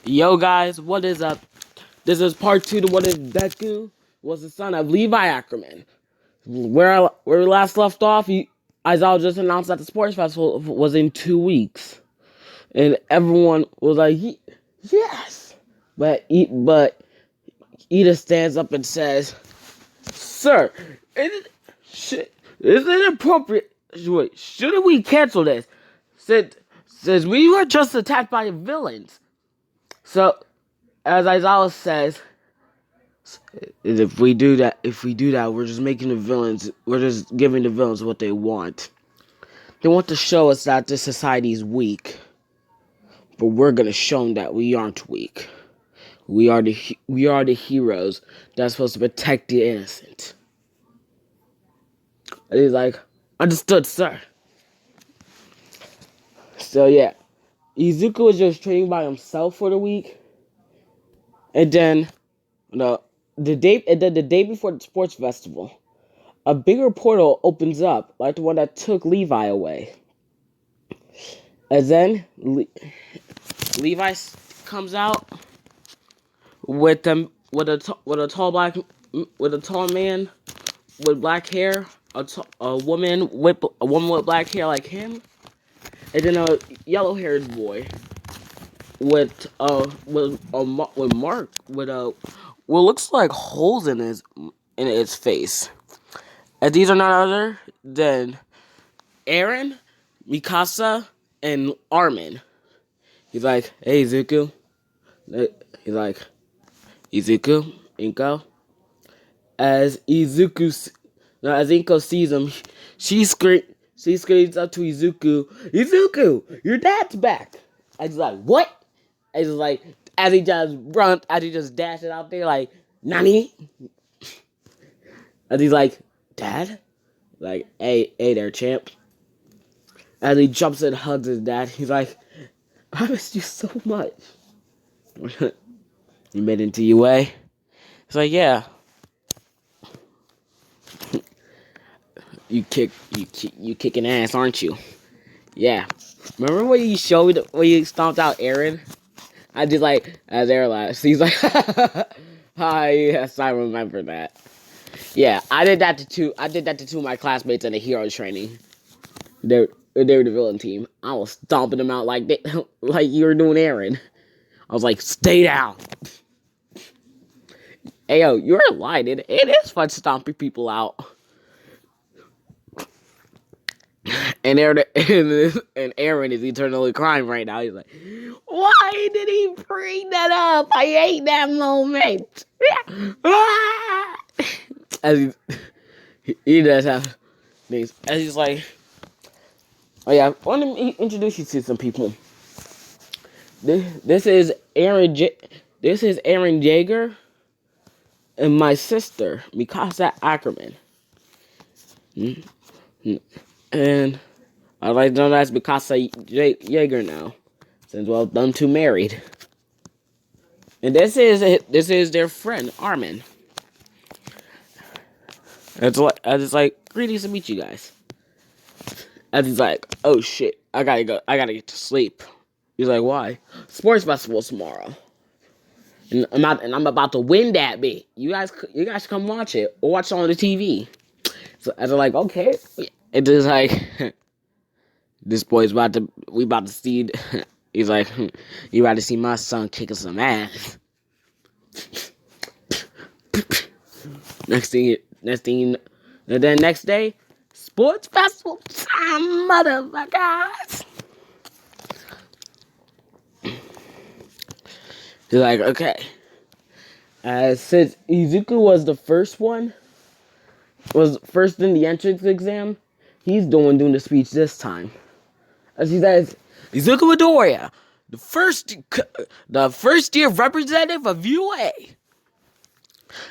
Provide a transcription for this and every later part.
Yo guys, what is up? This is part 2 to what if Deku was the son of Levi Ackermann. Where we last left off, Aizawa just announced that the sports festival was in 2 weeks. And everyone was like, yes! But Ida stands up and says, Sir, is it appropriate? Shouldn't we cancel this? Says we were just attacked by villains. So, as Aizawa says, if we do that, we're just making the villains, we're just giving the villains what they want. They want to show us that this society is weak, but we're gonna show them that we aren't weak. We are the heroes that's supposed to protect the innocent. And he's like, understood, sir. So yeah, Izuku was just training by himself for the week, and then the day before the sports festival, a bigger portal opens up, like the one that took Levi away. And then Levi comes out with a tall man with black hair, a woman with black hair like him, and then a yellow-haired boy with what looks like holes in his face. And these are none other than Eren, Mikasa, and Armin. He's like, hey, Izuku. He's like, Izuku, Inko. As Inko sees him, she screams up to Izuku, Izuku, your dad's back. And he's like, what? And he's like, as he just dashes out there like, Nani? And he's like, Dad? Like, hey there, champ. As he jumps and hugs his dad, he's like, I missed you so much. You made it to UA? It's like, yeah. You kicking ass, aren't you? Yeah. Remember when you stomped out Eren? I just like, as Eren laughs, he's like, ah, yes, I remember that. Yeah, I did that to two of my classmates in the hero training. They were the villain team. I was stomping them out like like you were doing Eren. I was like, stay down. Hey yo, you're lying. It is fun stomping people out. And Eren is eternally crying right now. He's like, why did he bring that up? I hate that moment. As he does have things. As he's like, oh yeah, I want to introduce you to some people. This is Eren Jaeger and my sister, Mikasa Ackermann. And I'd like to know that's Mikasa Jaeger now, since well, them two married. And this is their friend Armin. It's like greetings to meet you guys. As he's like, oh shit, I gotta get to sleep. He's like, why? Sports festival tomorrow. And I'm about to win that bit. You guys come watch it or watch it on the TV. So as I'm like, okay. It is like this boy's we about to see. He's like, you about to see my son kicking some ass. Next thing, and then next day, sports festival time, motherfuckers. He's like, okay. Since Izuku was first in the entrance exam, he's doing the speech this time. As he says, Izuku Midoriya, the first year representative of UA.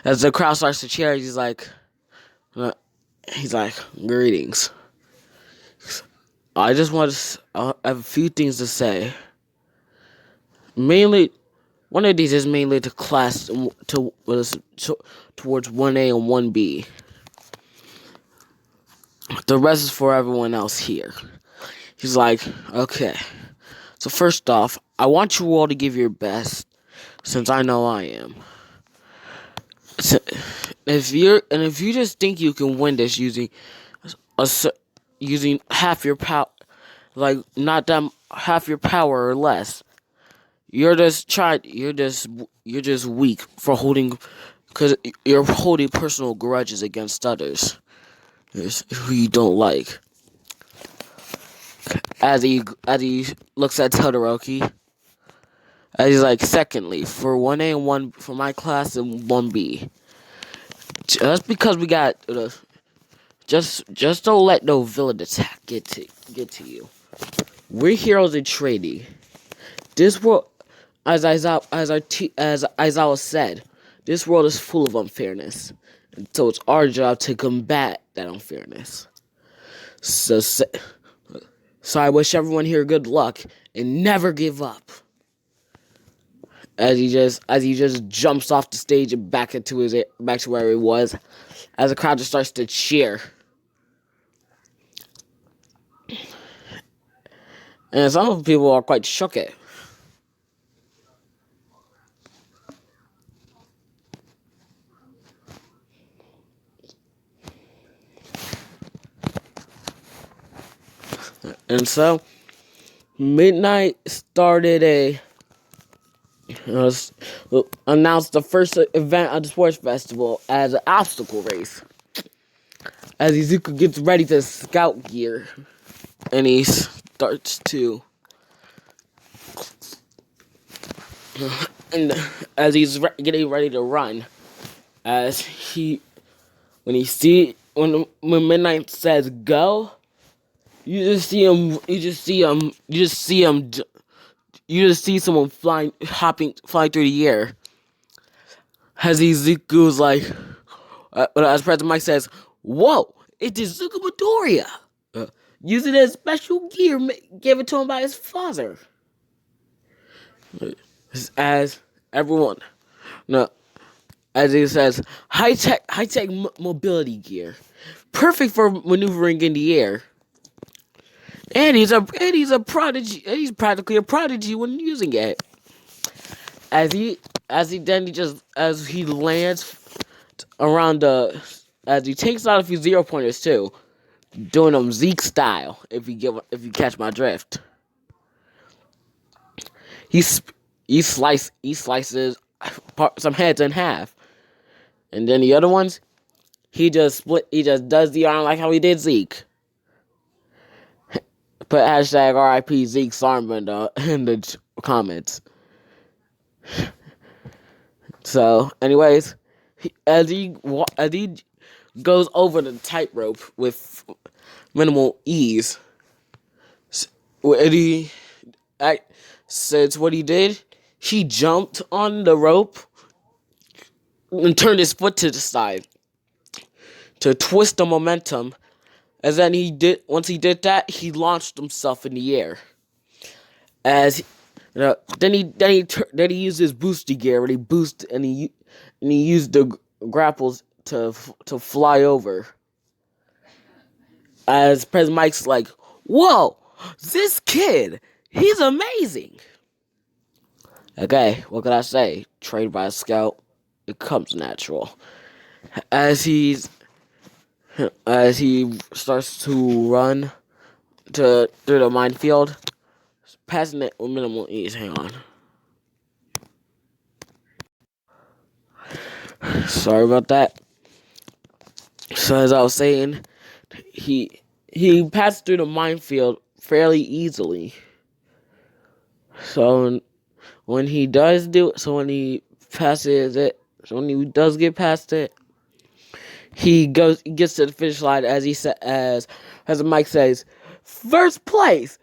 As the crowd starts to cheer, he's like, greetings. I just I have a few things to say. Mainly, one of these is mainly to class towards 1A and 1B. The rest is for everyone else here. He's like, okay. So first off, I want you all to give your best, since I know I am. So, if you just think you can win this a, using half your power, like not that half your power or less, you're just weak for holding, because you're holding personal grudges against others who you don't like. As he looks at Todoroki, as he's like, secondly, for 1A and 1 for my class and 1B, just because we got just don't let no villain attack get to you. We're heroes in training. This world, as Aizawa said, this world is full of unfairness, and so it's our job to combat that unfairness. So I wish everyone here good luck and never give up. As he just jumps off the stage and back to where he was, as the crowd just starts to cheer. And some people are quite shook at. And so, Midnight started announced the first event of the sports festival as an obstacle race. As Izuku gets ready to scout gear, and he starts to, and as he's getting ready to run, as when Midnight says go, you just see someone flying through the air. As Izuku's like, as President Mike says, "Whoa, it's Izuku Midoriya!" Using his special gear given to him by his father. As everyone, no, as he says, high tech mobility gear, perfect for maneuvering in the air. And he's a prodigy. And he's practically a prodigy when using it. As he lands around as he takes out a few 0-pointers too, doing them Zeke style. If you catch my drift, he slices some heads in half, and then the other ones he just does the arm like how he did Zeke. Put hashtag RIP Zeke's arm in the comments. So, anyways, as he goes over the tightrope with minimal ease, says what he did. He jumped on the rope and turned his foot to the side to twist the momentum. As then once he did that, he launched himself in the air. Then he used his booster gear, and he used the grapples to fly over. As President Mike's like, "Whoa, this kid, he's amazing." Okay, what can I say? Trained by a scout, it comes natural. As he starts to run through the minefield, passing it with minimal ease. Hang on. Sorry about that. So as I was saying, he passed through the minefield fairly easily. So when he does get past it, he gets to the finish line as Mike says, first place,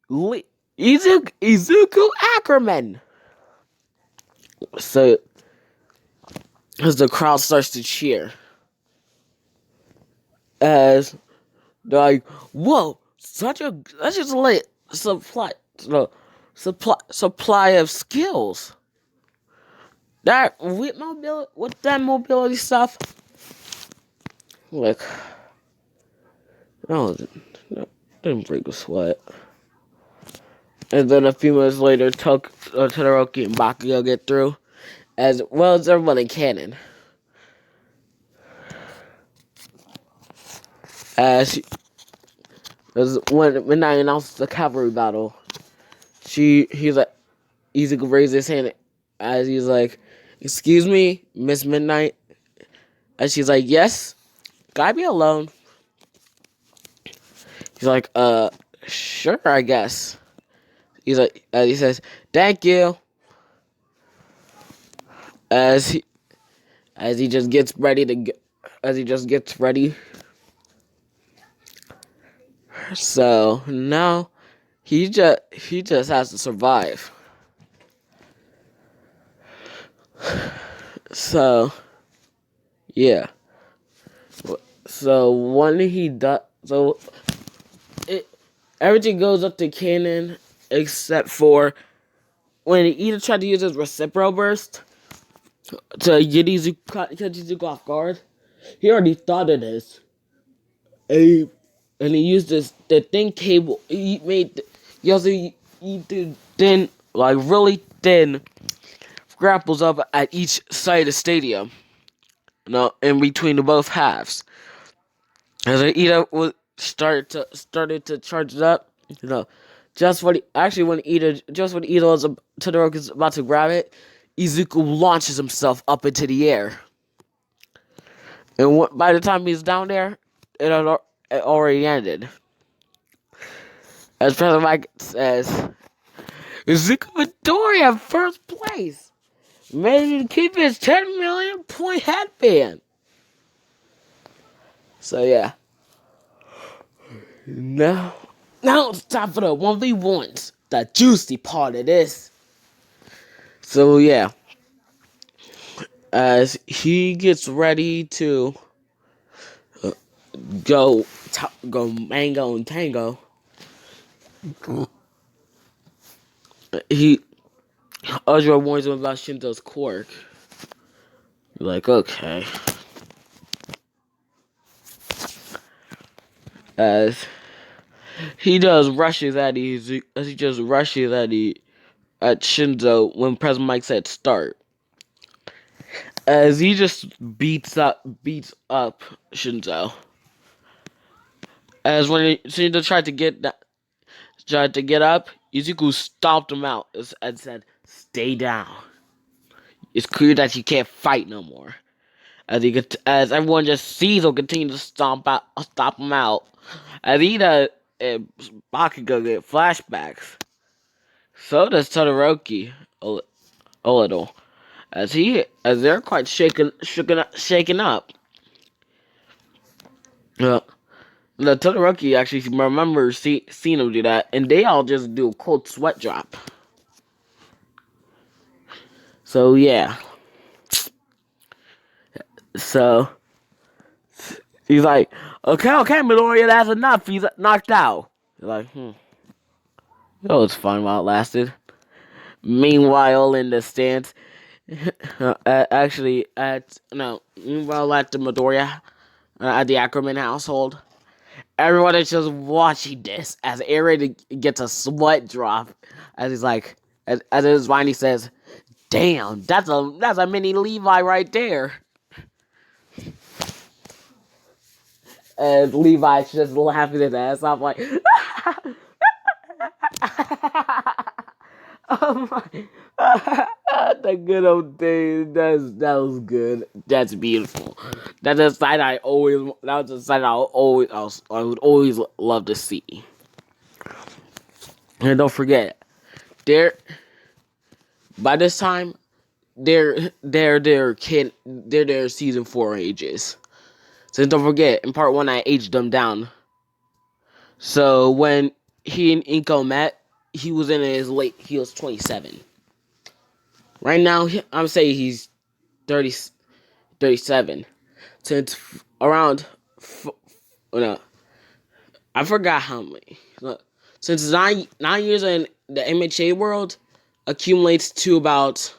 Izuku Ackermann. So as the crowd starts to cheer, as they're like, "Whoa, that's just lit supply of skills." With that mobility stuff, like, no, didn't break a sweat. And then a few minutes later, Todoroki and Bakugo get through, as well as everyone in canon. As when Midnight announces the cavalry battle, he's like, Izuku raises his hand as he's like, "Excuse me, Miss Midnight," and she's like, "Yes, can I be alone?" He's like, sure, I guess." He's like, he says, "Thank you," as he just gets ready to go, as he just gets ready. So now he just has to survive. So yeah. So when he does, everything goes up to canon except for when he either tried to use his reciprocal burst to get Izuku off guard. He already thought of this. And he used the thin cable. He did thin, like really thin grapples up at each side of the stadium. In between the both halves. As Ida started to charge it up, just when Ida was Todoroki's about to grab it, Izuku launches himself up into the air. And by the time he's down there, it already ended. As President Mike says, Izuku Midoriya in first place, managing to keep his 10 million point headband. So yeah. Now it's time for the 1v1s. The juicy part of this. So yeah. As he gets ready to go mango and tango, Ujiro warns him about Shinto's quirk. You're like, okay. As he just rushes at Shinzo when President Mike said start. As he just beats up Shinzo. As when Shinzo tried to get up, Izuku stomped him out and said, "Stay down. It's clear that you can't fight no more." As everyone just sees him continue to stomp him out. As Ida and Bakugo get flashbacks. So does Todoroki a little. As they're quite shaken up. The Todoroki actually remembers seeing him do that, and they all just do a cold sweat drop. So yeah. So he's like, okay, Midoriya, that's enough. He's knocked out. He's like, It was fun while it lasted. Meanwhile, in the stands, meanwhile at the Midoriya, at the Ackermann household, everyone is just watching this as Aaron gets a sweat drop. As he's like, as his mind, he says, "Damn, that's a mini Levi right there." And Levi's just laughing his ass off like, oh my, the good old days. That was good. That's beautiful. That's a sight I would always love to see. And don't forget, by this time, they're their season 4 ages. So don't forget, in part 1 I aged them down. So when he and Inko met, he was 27. Right now, I'm saying he's 37. Since around, no, I forgot how many. Look, since 9 years in the MHA world accumulates to about,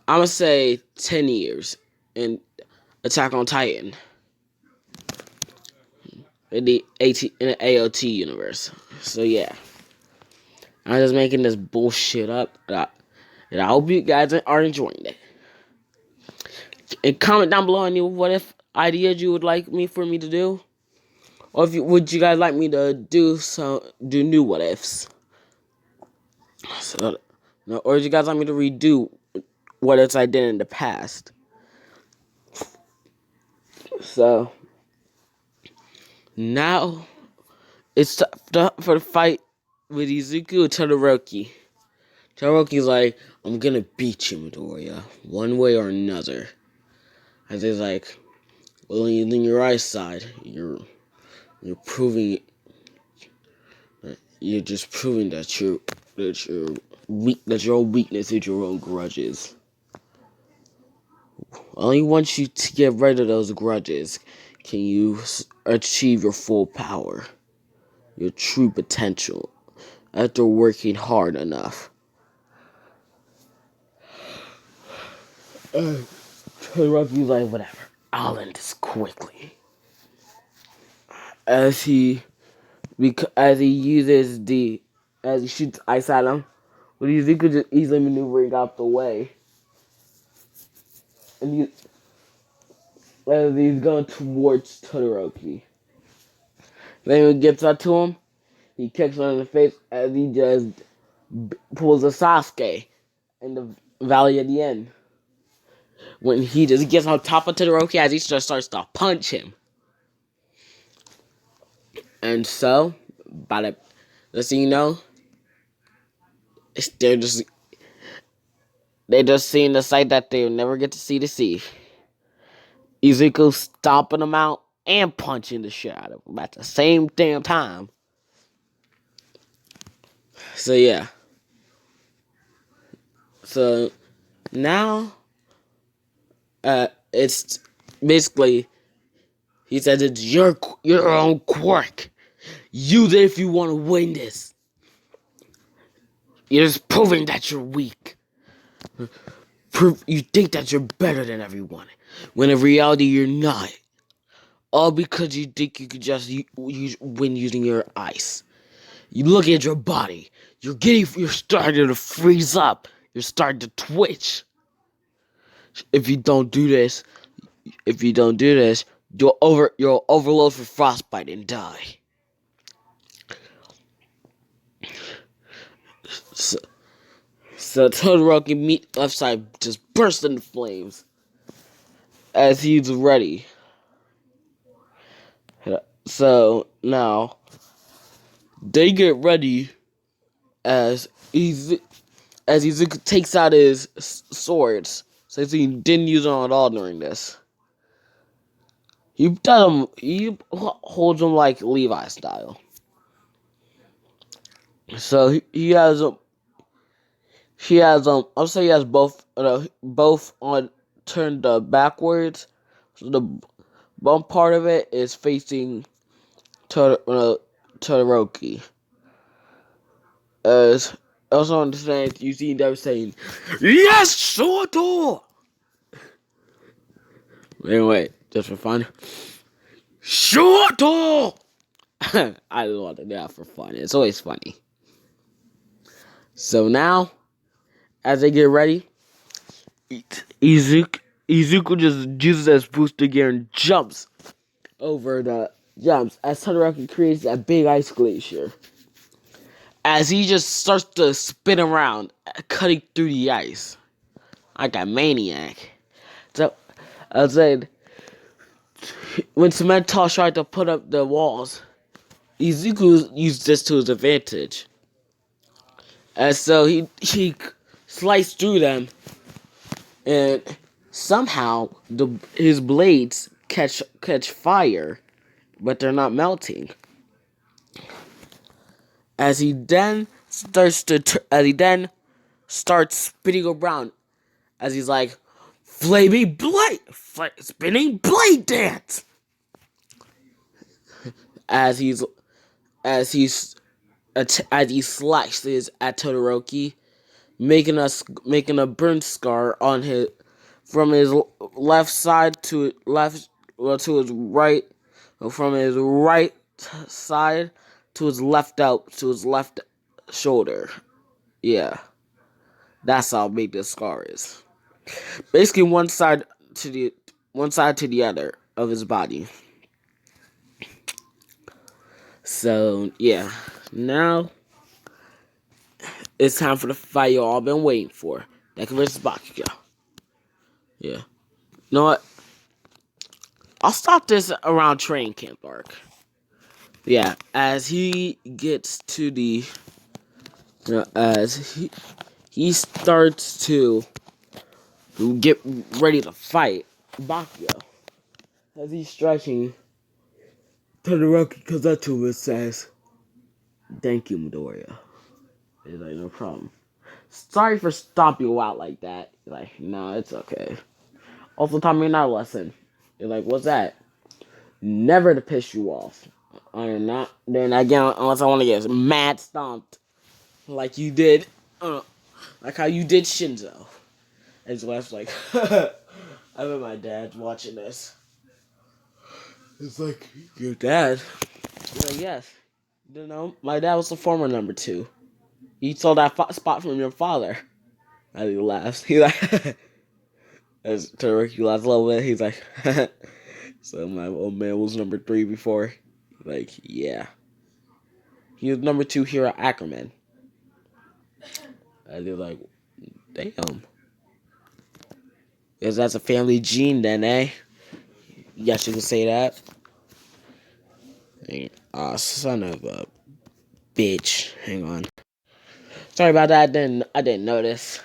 I'm gonna say 10 years in Attack on Titan in the AOT universe. So yeah. I'm just making this bullshit up. And I hope you guys are enjoying it. And comment down below any what if ideas you would like for me to do. Or would you guys like me to do new what ifs? So, or would you guys like me to redo what ifs I did in the past? So now it's time for the fight with Izuku and Todoroki. Todoroki's like, I'm gonna beat you, Midoriya, one way or another. And he's like, well, in your eyesight, you're proving, you're just proving that your own weakness is your own grudges. Only once you get rid of those grudges can you achieve your full power, your true potential, after working hard enough. Todoroki's like, whatever, I'll end this quickly. As he shoots ice at him, but Izuku just easily maneuvering out the way. And as he's going towards Todoroki. Then when he gets up to him, he kicks him in the face as he just pulls a Sasuke in the valley at the end. When he just gets on top of Todoroki as he just starts to punch him. And so, just so you know, they're just seeing the sight that they'll never get to see. Izuku stomping them out and punching the shit out of them at the same damn time. So yeah. So now, it's basically, he says it's your own quirk. Use it if you want to win this. You're just proving that you're weak. You think that you're better than everyone, when in reality you're not. All because you think you could just win using your ice. You look at your body. You're starting to freeze up. You're starting to twitch. If you don't do this, you'll overload for frostbite and die. So Todoroki left side just bursts into flames as he's ready. So now they get ready as Izuku takes out his swords, since he didn't use them at all during this. He holds them like Levi style. So he has I'll say he has both on turned backwards. So the bump part of it is facing Todoroki. As also understand, you see them saying, "Yes, Shoto!" Anyway, just for fun, Shoto! I just want to do that for fun. It's always funny. So now, as they get ready, Izuku just uses his booster gear and jumps as Todoroki creates a big ice glacier. As he just starts to spin around, cutting through the ice like a maniac. So, I said, when Cemental tried to put up the walls, Izuku used this to his advantage. And so he sliced through them, and somehow his blades catch fire, but they're not melting. As he then starts spinning around, as he's like, spinning blade dance. As he slashes at Todoroki, making a burn scar on from his left side to his right, from his right side to his left shoulder. Yeah, that's how big this scar is. Basically, one side to the other of his body. So yeah, now it's time for the fight you all been waiting for. Deku versus Bakugo. Yeah. You know what? I'll stop this around training camp arc. Yeah, as he gets to the, as he starts to get ready to fight Bakugo, as he's stretching, Todoroki comes up to him and says, "Thank you, Midoriya." He's like, "No problem. Sorry for stomping you out like that." He's like, "No, it's okay. Also taught me another lesson." You're like, "What's that?" Never to piss you off. I am not doing that again unless I want to get mad stomped. Like you did, like how you did Shinzo. And his wife's like, I bet my dad's watching this. It's like, your dad? He's like, yes. You know, my dad was the former number 2. He stole that spot from your father. And he laughs. He like, as Todoroki laughs a little bit, he's like, so my old man was number 3 before? Like, yeah. He was number 2 here at Ackermann. And they're like, damn. Guess that's a family gene then, eh? Yes, you can say that. Son of a bitch. Hang on. Sorry about that. I didn't notice.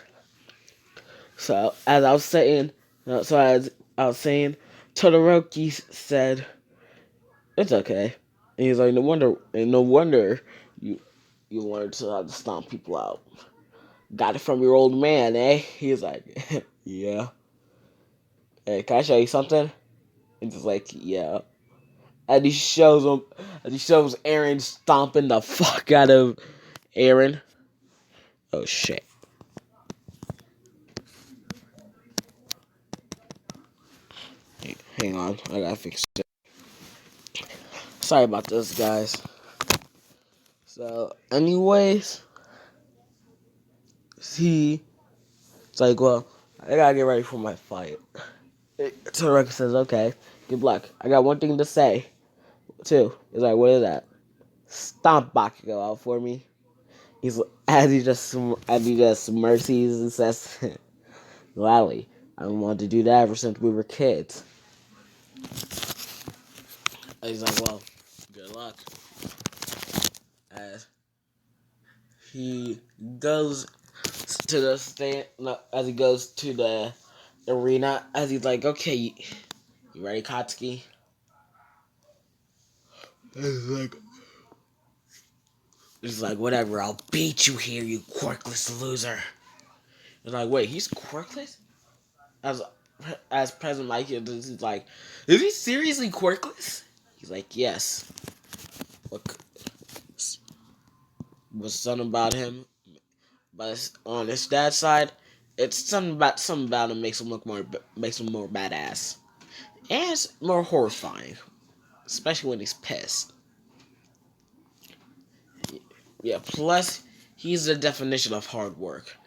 So as I was saying, Todoroki said, "It's okay." And he's like, no wonder you learned to how to stomp people out. Got it from your old man, eh?" He's like, "Yeah." Hey, can I show you something? And just like, "Yeah." And he shows him, and he shows Aaron stomping the fuck out of Aaron. Oh shit. Hang on, I gotta fix it. Sorry about this, guys. So, anyways, it's like, well, I gotta get ready for my fight. Todoroki says, okay, good luck. I got one thing to say, too. He's like, what is that? Stomp Bakugo out for me. He's as he just mercies and says, gladly. I wanted to do that ever since we were kids. And he's like, well, good luck. As he goes to the stand, no, as he goes to the arena, as he's like, okay, you ready, Katsuki? He's like, whatever, I'll beat you here, you quirkless loser. He's like, wait, he's quirkless? As President Mike he's like, is he seriously quirkless? He's like, yes. Look, was something about him, but on his dad's side, it's something about him makes him more badass, and it's more horrifying, especially when he's pissed. Yeah. Plus, he's the definition of hard work.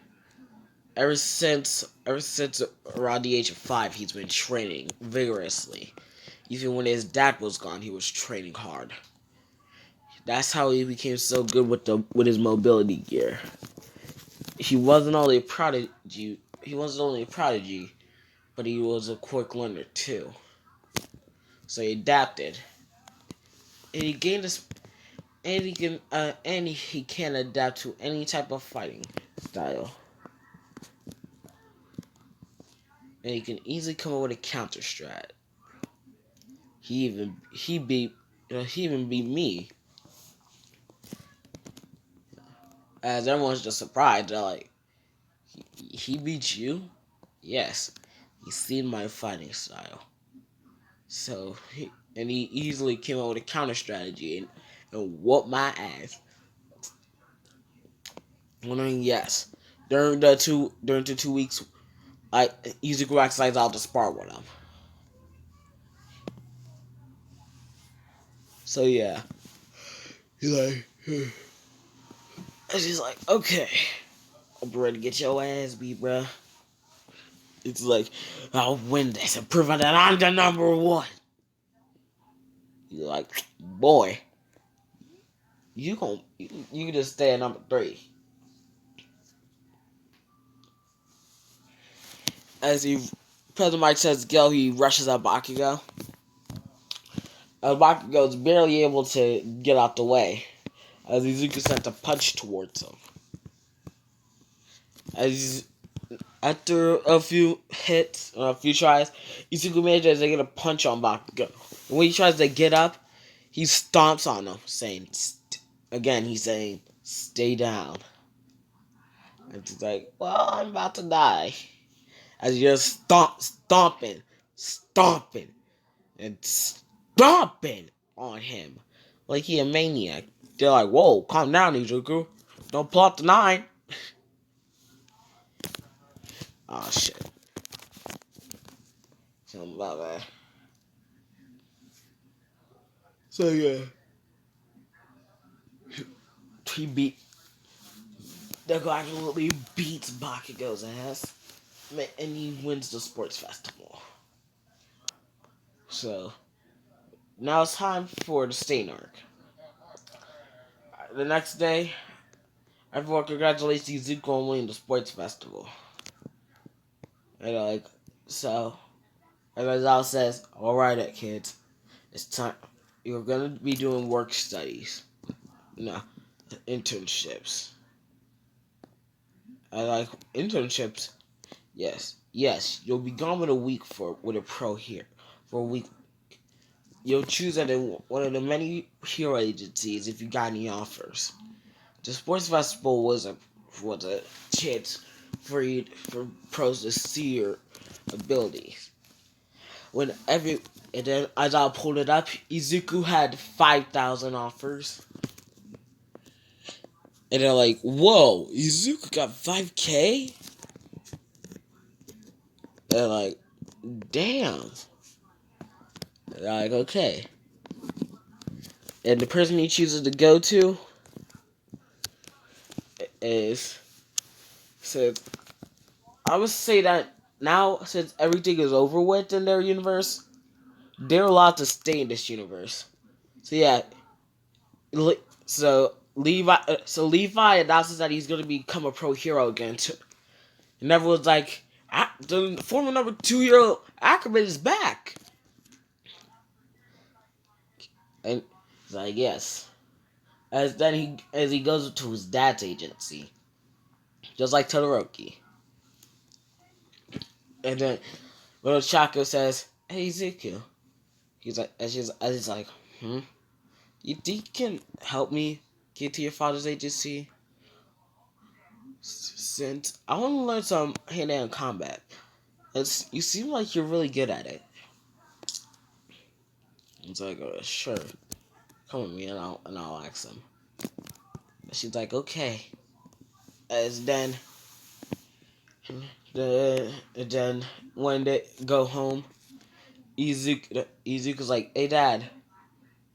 Ever since around the age of 5, he's been training vigorously. Even when his dad was gone, he was training hard. That's how he became so good with his mobility gear. He wasn't only a prodigy. He wasn't only a prodigy, but he was a quick learner too. So he adapted, and he gained this, and he can adapt to any type of fighting style, and he can easily come up with a counter strat. He even beat me. As everyone's just surprised, they're like, he beat you? Yes, he's seen my fighting style. So, he easily came up with a counter strategy and whooped my ass. Yes, during the 2 weeks, I easy go exercise out to spar with him. So yeah, he's like, And she's like, okay, I'm ready to get your ass beat, bruh. It's like, I'll win this and prove that I'm the number one. You're like, boy, you just stay at number 3. As President Mike says go, he rushes at Bakugo. Bakugo's barely able to get out the way, as Izuku sent a punch towards him. After a few hits, a few tries, Izuku manages to get a punch on Bakugo. And when he tries to get up, he stomps on him, saying, he's saying, stay down. And he's like, well, I'm about to die. As he just stomping, and stomping on him. Like he a maniac. They're like, whoa, calm down, Izuku. Don't pull out the 9. Oh, shit. Something about that. So, yeah. Deku actually beats Bakugo's ass. And he wins the sports festival. So, now it's time for the Stain arc. The next day, everyone congratulates Izuku on winning the sports festival. And so, and Aizawa says, alright, kids, it's time. You're gonna be doing work studies. No, internships. I like internships. Yes, you'll be gone with a pro here. For a week, you'll choose at one of the many hero agencies if you got any offers. The sports festival was a chance for pros to see your abilities. And then as I pulled it up, Izuku had 5,000 offers. And they're like, whoa, Izuku got 5K? They're like, damn. They're like, okay. And the person he chooses to go to says, I would say that now, since everything is over with in their universe, they're allowed to stay in this universe. So yeah, Levi announces that he's going to become a pro hero again. And everyone's like, the former number 2 hero Ackermann is back. And he's like, yes. As he goes to his dad's agency, just like Todoroki. And then little Chaco says, "Hey Zuko," he's like, he's like, you think you can help me get to your father's agency? Since I want to learn some hand-to-hand combat, you seem like you're really good at it. He's like, sure, come with me, and I'll ask him. And she's like, okay. As then when they go home, Izuku's like, hey dad,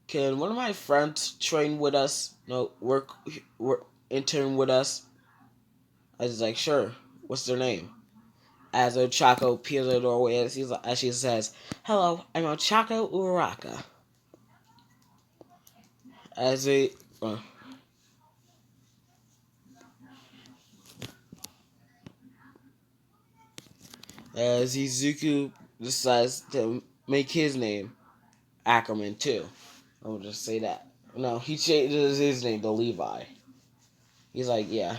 can one of my friends train with us? No, work intern with us? I was like, sure. What's their name? As Ochako appears at the doorway, as she says, hello, I'm Ochako Uraraka. As Izuku decides to make his name Ackermann too. I'll just say that. No, he changes his name to Levi. He's like, yeah.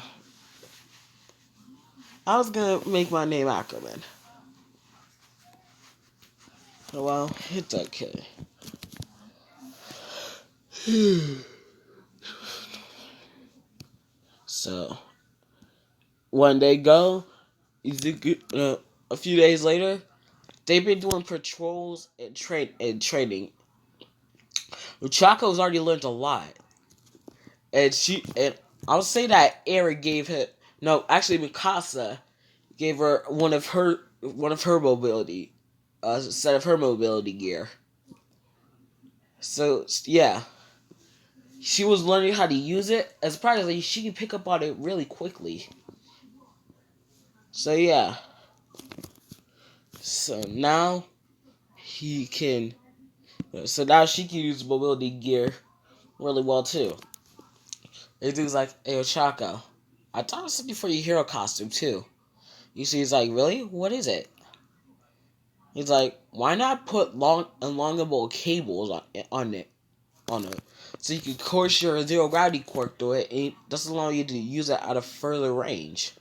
I was gonna make my name Ackermann. Well, it's okay. So, when they go, a few days later, they've been doing patrols and training. Chaco's already learned a lot, and I'll say that Eren gave her Mikasa gave her one of her mobility, set of her mobility gear. So yeah, she was learning how to use it, and surprisingly, she can pick up on it really quickly. So yeah. So now he can. So now she can use mobility gear really well too. And dude's like, "Hey, Ochako, I thought of something for your hero costume too." You see, he's like, "Really? What is it?" He's like, "Why not put long, elongable cables on it, so you can course your zero gravity quirk through it, and it doesn't allow you to use it at a further range."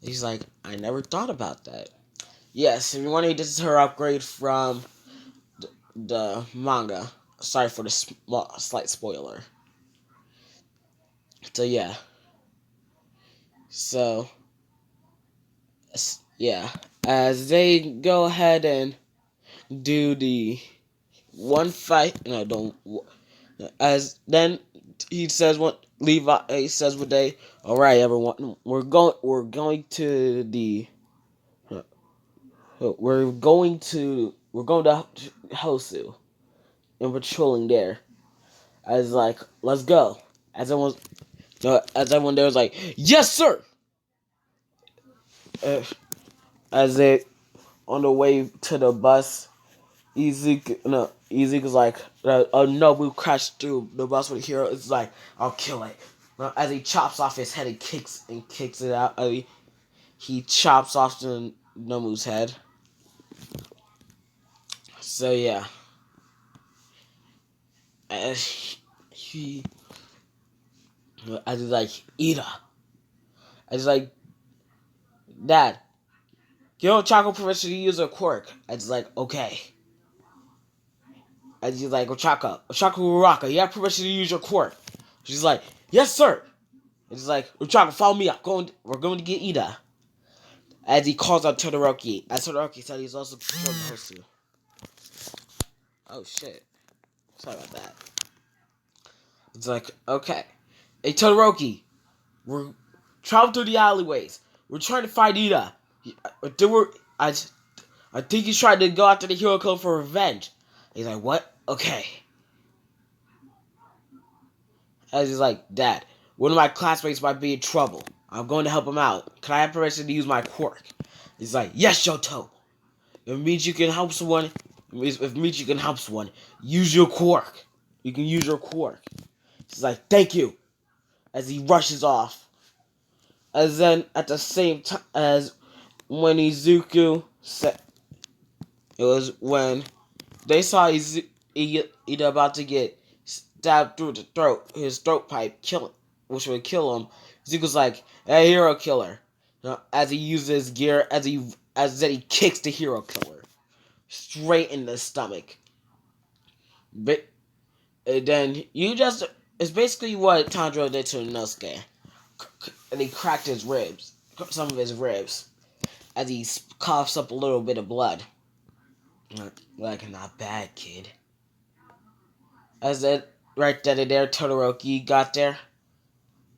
He's like, "I never thought about that." Yes, if you want to, this is her upgrade from the manga. Sorry for the slight spoiler. So yeah. So yeah, as they go ahead and do the one fight, no, don't. As then he says what Levi he says what they. All right, everyone, we're going to the we're going to Hosu and patrolling there. As like, let's go. As everyone there was like, yes, sir. Uh, as they on the way to the bus, Ezekiel's like, no, we crashed through the bus with Hero. It's like, I'll kill it. As he chops off his head and kicks it out. He chops off Nomu's head. So yeah, as he, as he's like, Ida, as he's like, Dad, give Ochako permission to use her quirk. As he's like, okay. As he's like, Ochako Uraka, you have permission to use your quirk. She's like, yes, sir. And he's like, Ochako, follow me up. We're going to get Ida. As he calls out Todoroki. As Todoroki said, he's also killed Hosu. Oh shit. Sorry about that. It's like, okay. Hey, Todoroki, we're traveling through the alleyways. We're trying to find Ida. I think he's trying to go after the hero code for revenge. He's like, what? Okay. As he's like, Dad, one of my classmates might be in trouble. I'm going to help him out. Can I have permission to use my quirk? He's like, yes, Shoto. If it means you can help someone, use your quirk. You can use your quirk. He's like, thank you. As he rushes off. As then, at the same time as when Izuku said, it was when they saw Ida about to get stabbed through the throat, his throat pipe, which would kill him. Izuku's like, hey, hero killer. As he uses gear, as then he kicks the hero killer straight in the stomach. But then it's basically what Tanjiro did to Inosuke. And he cracked his ribs, some of his ribs, as he coughs up a little bit of blood. Like, not bad, kid. As that, right then and there, Todoroki got there.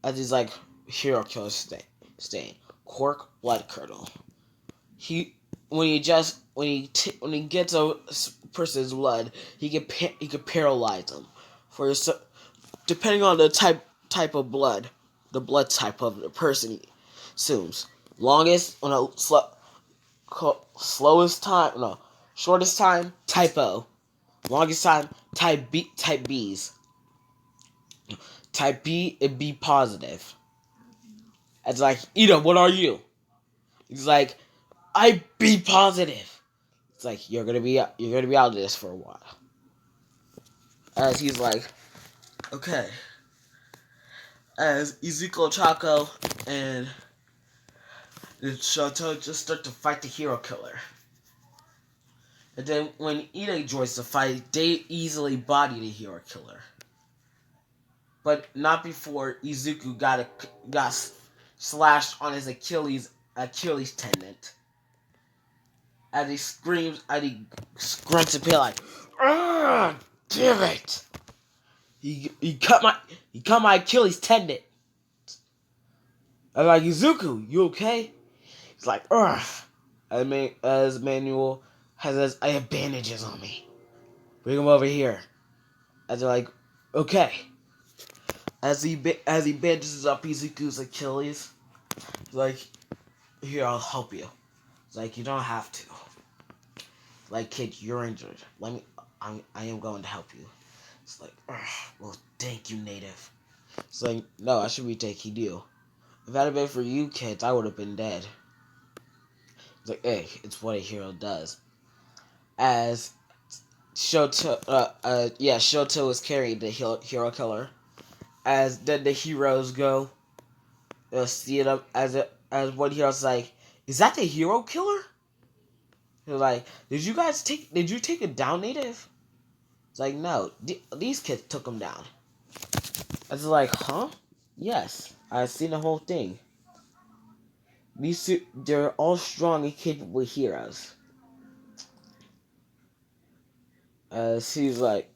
As he's like, hero killer stain. Quirk blood curdle. When he gets a person's blood, he can paralyze them. Depending on the type of blood, the blood type of the person assumes. Longest on a slowest time, no, shortest time, type O. Longest time, type B's. Type B and B positive. It's like, Ida, what are you? He's like, I B positive. It's like, you're gonna be out of this for a while. As he's like, okay. As Ezekiel Chaco and Shoto just start to fight the hero killer. And then when Ida joins the fight, they easily body the hero killer. But not before Izuku got slashed on his Achilles tendon. As he screams, as he grunts in pain like, "Ugh, damn it! He cut my Achilles tendon." I'm like, Izuku, you okay? He's like, ugh. As Manuel I have bandages on me. Bring him over here. As they're like, okay. As he bandages up Izuku's Achilles, he's like, here, I'll help you. He's like, you don't have to. Like, kid, you're injured. I am going to help you. It's like, well, thank you, native. It's like, no, I should be taking you. If it had been for you kids, I would have been dead. It's like, hey, it's what a hero does. As Shoto is carrying the hero killer. As then the heroes go, see it up as one hero's like, is that the hero killer? They're like, did you take it down, native? It's like, no, these kids took him down. I was like, huh? Yes, I've seen the whole thing. They're all strong and capable heroes. She's like,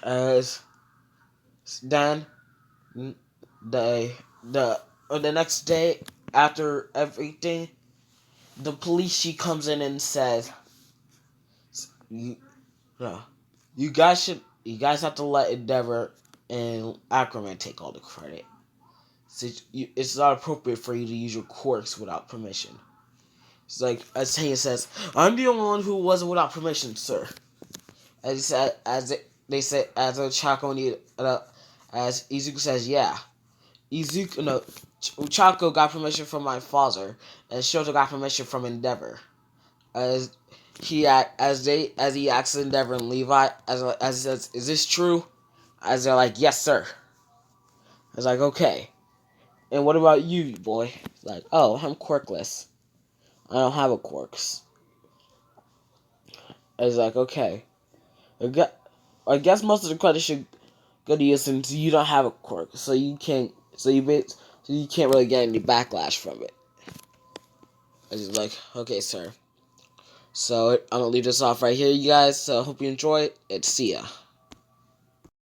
As then the the next day after everything, the police chief comes in and says, you, no, you guys have to let Endeavor and Ackermann take all the credit. It's not appropriate for you to use your quirks without permission. It's like, as Haynes says, I'm the only one who wasn't without permission, sir. As he said, they say, as Chaco need, as Izuku says, yeah. Chaco got permission from my father, and Shoto got permission from Endeavor. As he asks Endeavor and Levi, as he says, is this true? As they're like, yes, sir. I was like, okay. And what about you, boy? He's like, oh, I'm quirkless. I don't have a quirks. I was like, okay. I guess most of the credit should go to you since you don't have a quirk, so you can't really get any backlash from it. I was like, okay, sir. So I'm gonna leave this off right here, you guys. So I hope you enjoy it, and see ya.